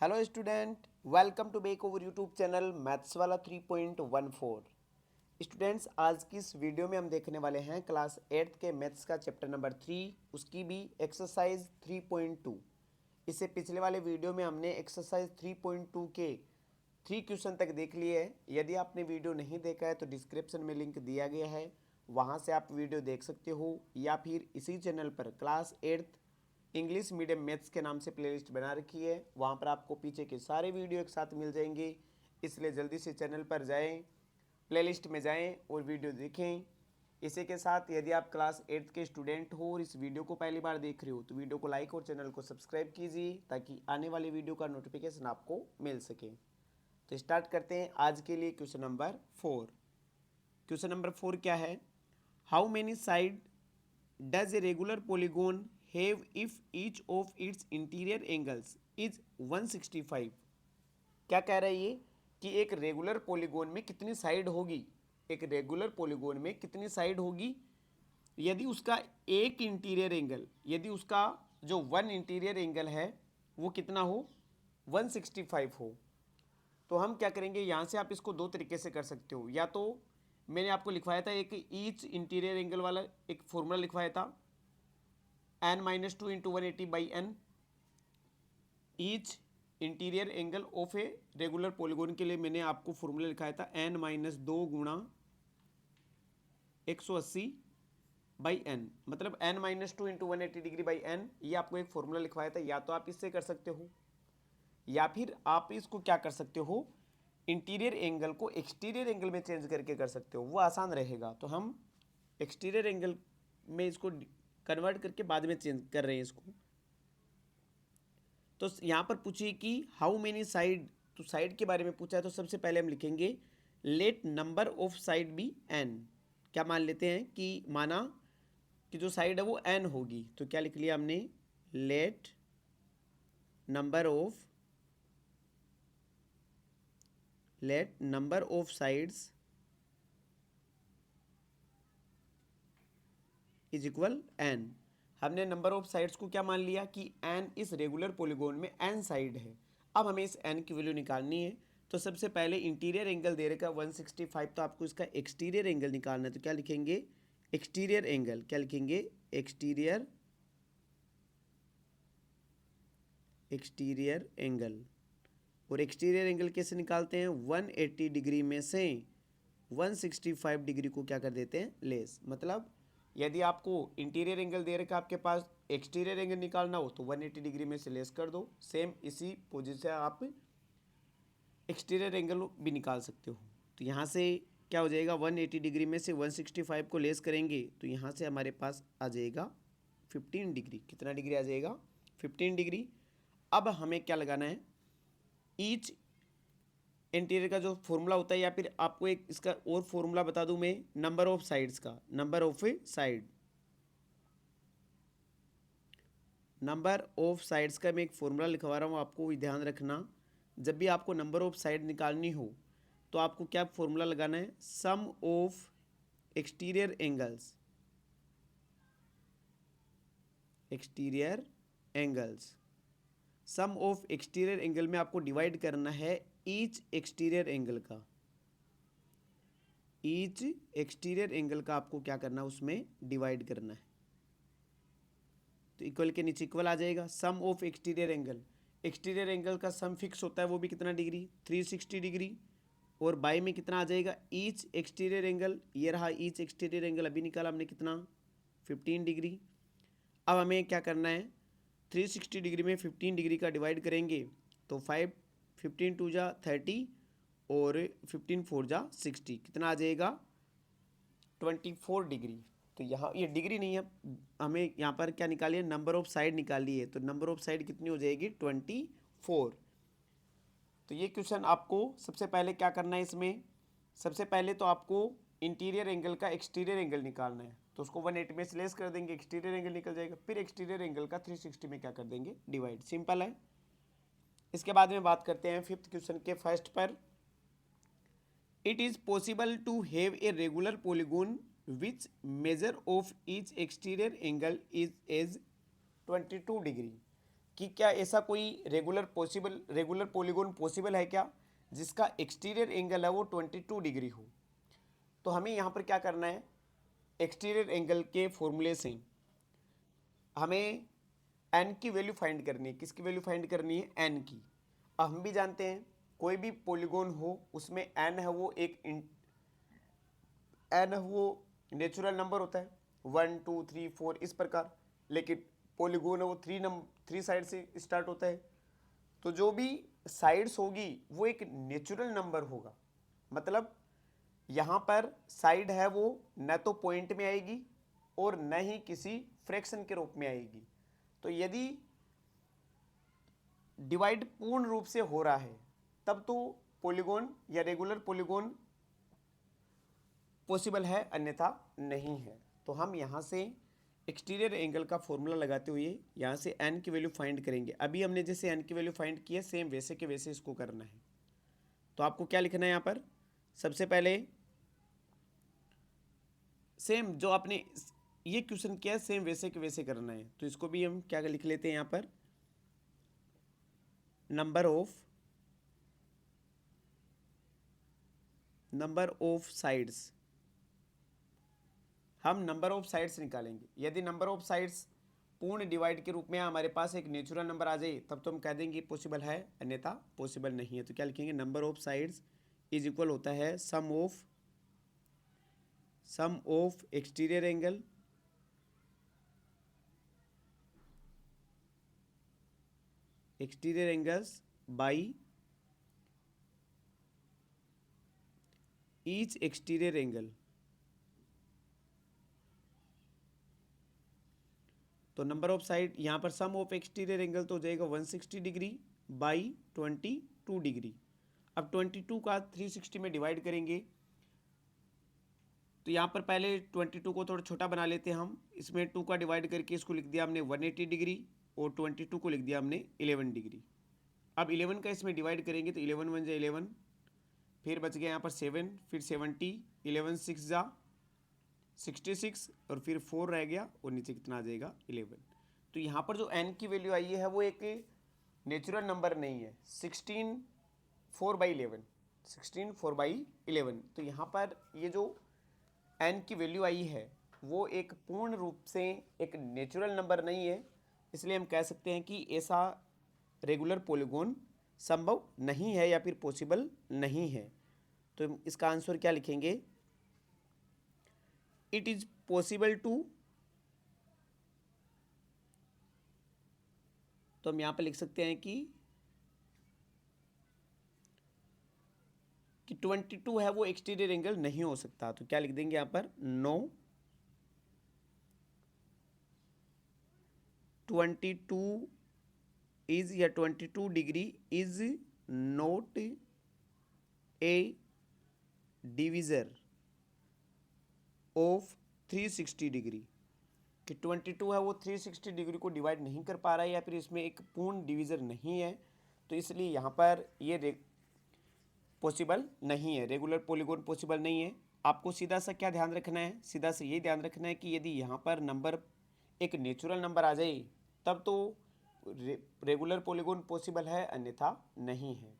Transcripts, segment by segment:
Hello student, welcome to back over YouTube channel maths वाला 3.14। Students, आज की इस वीडियो में हम देखने वाले हैं क्लास 8th के मैथ्स का चैप्टर नंबर 3, उसकी भी एक्सरसाइज 3.2। इससे पिछले वाले वीडियो में हमने एक्सरसाइज 3.2 के 3 क्वेश्चन तक देख लिए हैं। यदि आपने वीडियो नहीं देखा है तो डिस्क्रिप्शन में लिंक दिया गया है, वहाँ से आप वीडियो देख सकते हो, या फिर इसी चैनल पर class 8th English medium maths के नाम से प्लेलिस्ट बना रखी है, वहाँ पर आपको पीछे के सारे वीडियो एक साथ मिल जाएंगे। इसलिए जल्दी से चैनल पर जाएं, प्लेलिस्ट में जाएं और वीडियो देखें। इसी के साथ यदि आप क्लास 8th के स्टूडेंट हो और इस वीडियो को पहली बार देख रहे हो तो वीडियो को लाइक और चैनल को सब्सक्राइब कीजिए ताकि आने वाली वीडियो का नोटिफिकेशन आपको मिल सके। तो स्टार्ट करते हैं आज के लिए क्वेश्चन नंबर 4। क्वेश्चन नंबर 4 क्या है? How many side does a regular polygon have if each of its interior angles is 165। क्या कह रहा है ये कि एक रेगुलर पॉलीगोन में कितनी साइड होगी, एक रेगुलर पॉलीगोन में कितनी साइड होगी यदि उसका एक इंटीरियर एंगल, यदि उसका जो वन इंटीरियर एंगल है वो कितना हो, 165 हो। तो हम क्या करेंगे, यहाँ से आप इसको दो तरीके से कर सकते हो। या तो मैंने आपको लिखवाया था एक ईच इंटीरियर एंगल वाला एक फॉर्मूला लिखवाया था, n-2 into 180 by n. Each interior angle of a regular polygon के लिए मैंने आपको फॉर्मूला लिखाया था n-2 गुणा 180 बाई एन, मतलब n-2 into 180 degree by N. ये आपको एक फॉर्मूला लिखवाया था। या तो आप इससे कर सकते हो, या फिर आप इसको क्या कर सकते हो, इंटीरियर एंगल को एक्सटीरियर एंगल में चेंज करके कर सकते हो, वो आसान रहेगा। तो हम एक्सटीरियर एंगल में इसको कन्वर्ट करके बाद में चेंज कर रहे हैं इसको। तो यहाँ पर पूछिए कि हाउ मेनी साइड, तो साइड के बारे में पूछा है। तो सबसे पहले हम लिखेंगे let number of side be n. क्या मान लेते हैं कि माना कि जो साइड है वो एन होगी, तो क्या लिख लिया हमने, let number of sides is equal n. हमने नंबर ऑफ साइड्स को क्या मान लिया कि एन, इस रेगुलर पॉलीगोन में एन साइड है। अब हमें इस एन की वैल्यू निकालनी है। तो सबसे पहले इंटीरियर एंगल दे रखा 165, तो आपको इसका एक्सटीरियर एंगल निकालना है। तो क्या लिखेंगे, एक्सटीरियर एंगल। क्या लिखेंगे, एक्सटीरियर एंगल। और एक्सटीरियर एंगल कैसे निकालते हैं, 180 डिग्री में से 165 डिग्री को क्या कर देते हैं, लेस। मतलब यदि आपको इंटीरियर एंगल दे रखा आपके पास, एक्सटीरियर एंगल निकालना हो तो 180 डिग्री में से लेस कर दो। सेम इसी पोजीशन से आप एक्सटीरियर एंगल भी निकाल सकते हो। तो यहाँ से क्या हो जाएगा, 180 डिग्री में से 165 को लेस करेंगे तो यहाँ से हमारे पास आ जाएगा 15 डिग्री। कितना डिग्री आ जाएगा, 15 डिग्री। अब हमें क्या लगाना है, ईच इंटीरियर का जो फॉर्मूला होता है, या फिर आपको एक इसका और फॉर्मूला बता दूं मैं, नंबर ऑफ साइड्स का, नंबर ऑफ साइड्स का मैं एक फॉर्मूला लिखवा रहा हूँ, आपको ध्यान रखना। जब भी आपको नंबर ऑफ साइड निकालनी हो तो आपको क्या फॉर्मूला लगाना है, sum of exterior angles. Sum of exterior angle में आपको डिवाइड करना है ईच एक्सटीरियर एंगल का आपको क्या करना है, उसमें डिवाइड करना है। तो इक्वल के नीचे इक्वल आ जाएगा, सम ऑफ एक्सटीरियर एंगल का सम फिक्स होता है, वो भी कितना डिग्री, 360 डिग्री। और बाई में कितना आ जाएगा, ईच एक्सटीरियर एंगल। ये रहा ईच एक्सटीरियर एंगल, अभी निकाला हमने कितना, 15 डिग्री। अब हमें क्या करना है, 360 डिग्री में 15 डिग्री का डिवाइड करेंगे तो 15 टू जा 30 और 15 फोर जा 60, कितना आ जाएगा, 24 डिग्री। तो यहाँ ये डिग्री नहीं है, हमें यहाँ पर क्या निकालिए, नंबर ऑफ साइड निकाली है। तो नंबर ऑफ साइड कितनी हो जाएगी, 24। तो ये क्वेश्चन आपको सबसे पहले क्या करना है, इसमें सबसे पहले तो आपको इंटीरियर एंगल का एक्सटीरियर एंगल निकालना है। तो उसको 180 में से लेस कर देंगे, एक्सटीरियर एंगल निकल जाएगा। फिर एक्सटीरियर एंगल का 360 में क्या कर देंगे, डिवाइड। सिंपल है। इसके बाद में बात करते हैं फिफ्थ क्वेश्चन के फर्स्ट पर। It is possible to have a regular polygon which measure of each exterior angle is as 22 degree. कि क्या ऐसा कोई रेगुलर पॉलीगॉन पॉसिबल है क्या जिसका एक्सटीरियर एंगल है वो 22 डिग्री हो। तो हमें यहाँ पर क्या करना है, एक्सटीरियर एंगल के फॉर्मूले से हमें एन की वैल्यू फाइंड करनी है। किसकी वैल्यू फाइंड करनी है, एन की। अब हम भी जानते हैं कोई भी पॉलीगॉन हो उसमें एन है वो एन है वो नेचुरल नंबर होता है, 1 2 3 4 इस प्रकार। लेकिन पॉलीगॉन है वो थ्री साइड से स्टार्ट होता है। तो जो भी साइड्स होगी वो एक नेचुरल नंबर होगा। मतलब यहाँ पर साइड है वो न तो पॉइंट में आएगी और न ही किसी फ्रैक्शन के रूप में आएगी। तो यदि डिवाइड पूर्ण रूप से हो रहा है तब तो पॉलीगॉन या रेगुलर पॉलीगॉन पॉसिबल है, अन्यथा नहीं है। तो हम यहाँ से एक्सटीरियर एंगल का फॉर्मूला लगाते हुए यहाँ से एन की वैल्यू फाइंड करेंगे। अभी हमने जैसे एन की वैल्यू फाइंड की है सेम वैसे के वैसे इसको करना है। तो आपको क्या लिखना है यहाँ पर, सबसे पहले सेम जो आपने ये क्वेश्चन किया है सेम वैसे के वैसे करना है। तो इसको भी हम क्या लिख लेते हैं यहाँ पर, नंबर ऑफ साइड्स। हम नंबर ऑफ साइड्स निकालेंगे। यदि नंबर ऑफ साइड्स पूर्ण डिवाइड के रूप में हमारे पास एक नेचुरल नंबर आ जाए तब तो हम कह देंगे पॉसिबल है, अन्यथा पॉसिबल नहीं है। तो क्या लिखेंगे, number of sides is equal होता है sum of exterior angles by each exterior angle. तो नंबर ऑफ साइड यहाँ पर सम ऑफ एक्सटीरियर एंगल तो हो जाएगा 160 डिग्री बाई 22 डिग्री। अब 22 का 360 में डिवाइड करेंगे तो यहाँ पर पहले 22 को थोड़ा छोटा बना लेते हैं हम। इसमें 2 का डिवाइड करके इसको लिख दिया हमने 180 डिग्री और 22 को लिख दिया हमने 11 डिग्री। अब 11 का इसमें डिवाइड करेंगे तो 11 1 जा 11, फिर बच गया यहाँ पर 7, फिर 70, 11 6 जा 66 और फिर 4 रह गया और नीचे कितना आ जाएगा 11। तो यहाँ पर जो n की वैल्यू आई है वो एक नेचुरल नंबर नहीं है, 16 4/11। तो यहाँ पर ये जो n की वैल्यू आई है वो एक पूर्ण रूप से एक नेचुरल नंबर नहीं है। इसलिए हम कह सकते हैं कि ऐसा रेगुलर पॉलीगॉन संभव नहीं है या फिर पॉसिबल नहीं है। तो इसका आंसर क्या लिखेंगे, इट इज पॉसिबल टू। तो हम यहाँ पर लिख सकते हैं कि 22 है वो एक्सटीरियर एंगल नहीं हो सकता। तो क्या लिख देंगे यहाँ पर, नो 22 इज या 22 degree is not A divisor of 360 degree. कि 22 है वो 360 डिग्री को डिवाइड नहीं कर पा रहा है या फिर इसमें एक पूर्ण डिवीज़र नहीं है। तो इसलिए यहाँ पर ये पॉसिबल नहीं है, रेगुलर पॉलीगॉन पॉसिबल नहीं है। आपको सीधा सा क्या ध्यान रखना है, सीधा से ये ध्यान रखना है कि यदि यहाँ पर नंबर एक नेचुरल नंबर आ जाए तब तो रेगुलर पॉलीगॉन पॉसिबल है, अन्यथा नहीं है।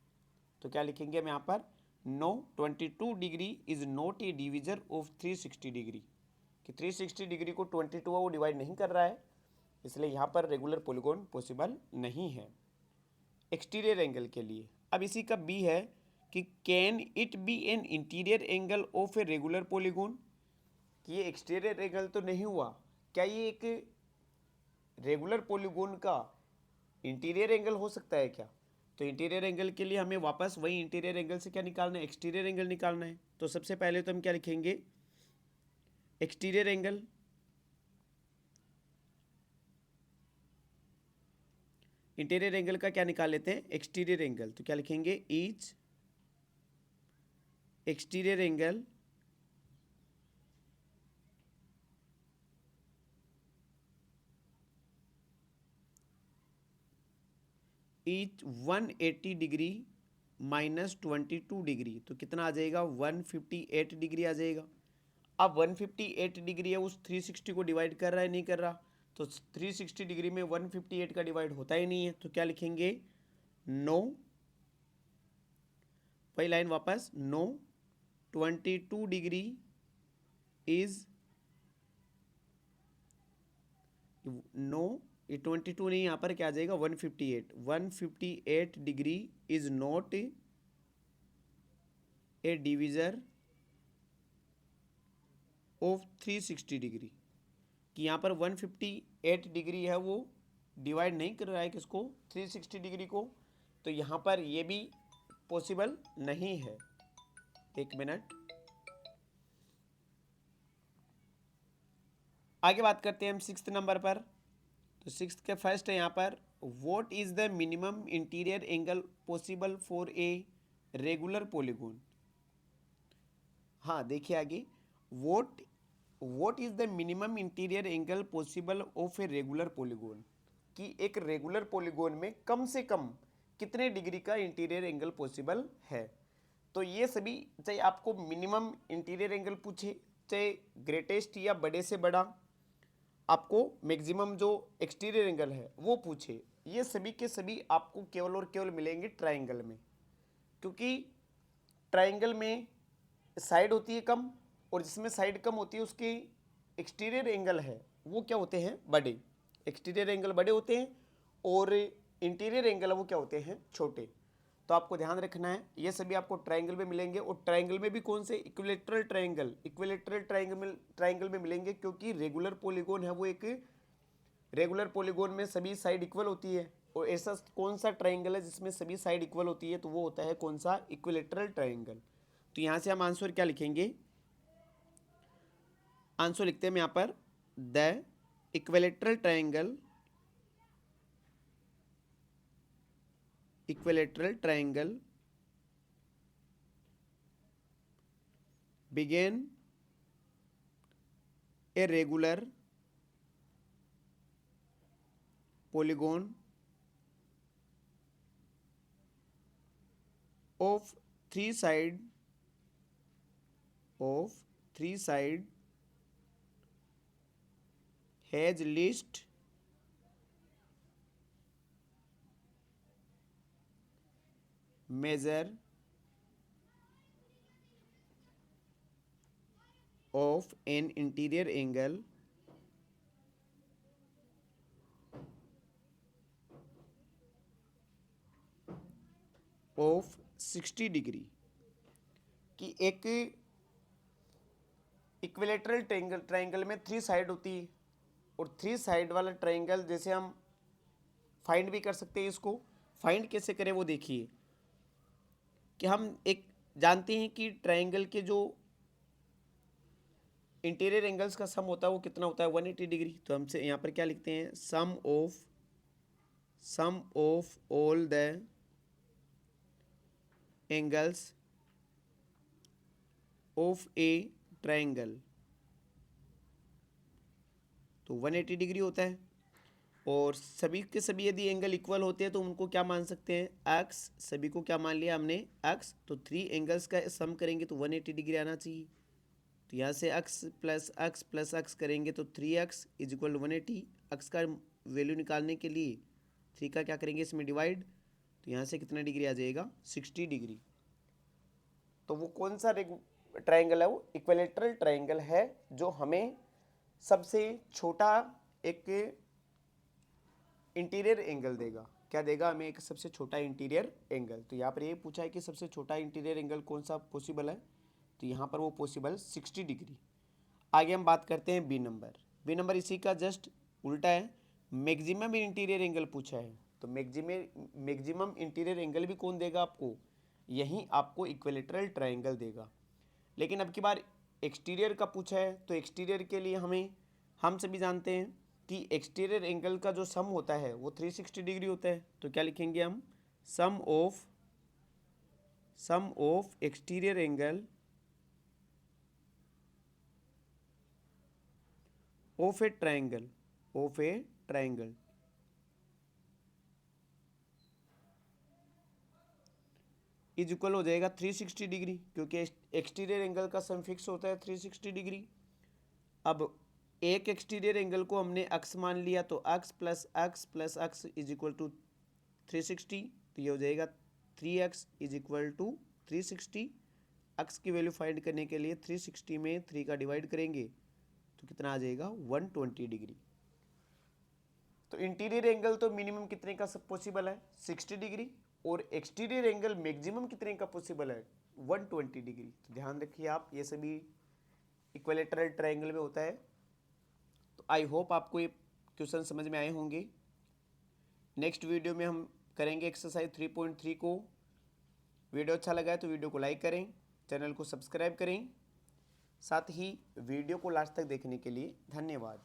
तो क्या लिखेंगे हम यहाँ पर, no 22 degree is not a divisor of 360 degree. कि 360 डिग्री को 22 वो डिवाइड नहीं कर रहा है, इसलिए यहाँ पर रेगुलर पॉलीगॉन पॉसिबल नहीं है एक्सटीरियर एंगल के लिए। अब इसी का बी है कि can it be an interior angle of a regular polygon. कि ये एक्सटीरियर एंगल तो नहीं हुआ, क्या ये एक रेगुलर पॉलीगॉन का इंटीरियर एंगल हो सकता है क्या। तो इंटीरियर एंगल के लिए हमें वापस वही इंटीरियर एंगल से क्या निकालना है, एक्सटीरियर एंगल निकालना है। तो सबसे पहले तो हम क्या लिखेंगे, एक्सटीरियर एंगल। इंटीरियर एंगल का क्या निकाल लेते हैं, एक्सटीरियर एंगल। तो क्या लिखेंगे, each exterior angle each 180 degree minus 22 degree. तो कितना आ जाएगा, 158 डिग्री आ जाएगा। अब 158 डिग्री है उस 360 को डिवाइड कर रहा है, नहीं कर रहा। तो 360 डिग्री में 158 का डिवाइड होता ही नहीं है, तो क्या लिखेंगे, नो, पहली लाइन वापस, नो 22 डिग्री इज, नो ये 22 नहीं, यहाँ पर क्या आ जाएगा 158 degree is not A divisor of 360 degree, कि यहाँ पर 158 डिग्री है वो डिवाइड नहीं कर रहा है किसको, 360 डिग्री को, तो यहाँ पर ये भी पॉसिबल नहीं है। एक मिनट, आगे बात करते हैं हम 6th नंबर पर। तो 6th के फर्स्ट है यहाँ पर, what is the minimum interior angle possible for a regular polygon. हाँ देखिए आगे, what is the minimum interior angle possible of a regular polygon, कि एक रेगुलर पॉलीगॉन में कम से कम कितने डिग्री का इंटीरियर एंगल पॉसिबल है। तो ये सभी, चाहे आपको मिनिमम इंटीरियर एंगल पूछे, चाहे ग्रेटेस्ट या बड़े से बड़ा आपको मैक्सिमम जो एक्सटीरियर एंगल है वो पूछे, ये सभी के सभी आपको केवल और केवल मिलेंगे ट्राइंगल में, क्योंकि ट्राइंगल में साइड होती है कम, और जिसमें साइड कम होती है उसके एक्सटीरियर एंगल है वो क्या होते हैं, बड़े, एक्सटीरियर एंगल बड़े होते हैं, और इंटीरियर एंगल है वो क्या होते हैं, छोटे। तो आपको ध्यान रखना है, ये सभी आपको ट्राइंगल में मिलेंगे, और ट्राइंगल में भी कौन से, इक्विलेटरल ट्राइंगल में मिलेंगे, क्योंकि रेगुलर पॉलीगॉन है वो एक रेगुलर पॉलीगॉन में सभी साइड इक्वल होती है, और ऐसा कौन सा ट्राइंगल है जिसमें सभी साइड इक्वल होती है, तो वो होता है कौन सा, इक्विलेटरल ट्राइंगल। तो यहाँ से हम आंसर क्या लिखेंगे, आंसर लिखते हैं हम यहाँ पर, the equilateral triangle begin a regular polygon of three side has least measure of an interior angle of 60 degree, कि एक इक्विलेटरल ट्राइंगल में 3 साइड होती है, और 3 साइड वाला ट्राइंगल जैसे हम फाइंड भी कर सकते हैं, इसको फाइंड कैसे करें वो देखिए, कि हम एक जानते हैं कि ट्राइंगल के जो इंटीरियर एंगल्स का सम होता है वो कितना होता है, 180 डिग्री। तो हमसे यहाँ पर क्या लिखते हैं, sum of all the angles of a triangle, तो 180 डिग्री होता है, और सभी के सभी यदि एंगल इक्वल होते हैं तो उनको क्या मान सकते हैं, एक्स, सभी को क्या मान लिया हमने, एक्स, तो 3 एंगल्स का सम करेंगे तो 180 डिग्री आना चाहिए। तो यहाँ से x प्लस एक्स करेंगे तो 3x इज इक्वल 180, एक्स का वैल्यू निकालने के लिए 3 का क्या करेंगे इसमें डिवाइड, तो यहाँ से कितना डिग्री आ जाएगा, 60 डिग्री। तो वो कौन सा ट्राइंगल है, वो इक्विलेटरल ट्राइंगल है, जो हमें सबसे छोटा एक इंटीरियर एंगल देगा। क्या देगा हमें, एक सबसे छोटा इंटीरियर एंगल। तो यहाँ पर ये पूछा है कि सबसे छोटा इंटीरियर एंगल कौन सा पॉसिबल है, तो यहाँ पर वो पॉसिबल 60 डिग्री। आगे हम बात करते हैं बी नंबर इसी का जस्ट उल्टा है, मैक्सिमम इंटीरियर एंगल पूछा है, तो मैक्सिमम इंटीरियर एंगल भी कौन देगा आपको, यहीं आपको इक्विलेटरल ट्राइंगल देगा। लेकिन अब की बार एक्सटीरियर का पूछा है, तो एक्सटीरियर के लिए हम सभी जानते हैं कि एक्सटीरियर एंगल का जो सम होता है वो 360 डिग्री होता है। तो क्या लिखेंगे हम, sum of exterior angle of a triangle is equal हो जाएगा 360 डिग्री, क्योंकि एक्सटीरियर एंगल का सम फिक्स होता है 360 डिग्री। अब एक एक्सटीरियर एंगल को हमने अक्स मान लिया, तो x plus x is equal to 360, तो ये हो जाएगा 3x इज इक्वल टू 360। अक्स की वैल्यू फाइंड करने के लिए 360 में 3 का डिवाइड करेंगे तो कितना आ जाएगा 120 डिग्री। तो इंटीरियर एंगल तो मिनिमम कितने का सब पॉसिबल है 60 डिग्री, और एक्सटीरियर एंगल मैक्सिमम कितने का पॉसिबल है 120 डिग्री। तो ध्यान रखिए आप, ये सभी इक्विलेटरल ट्रायंगल में होता है। तो आई होप आपको ये क्वेश्चन समझ में आए होंगे। नेक्स्ट वीडियो में हम करेंगे एक्सरसाइज 3.3 को। वीडियो अच्छा लगा है तो वीडियो को लाइक करें, चैनल को सब्सक्राइब करें, साथ ही वीडियो को लास्ट तक देखने के लिए धन्यवाद।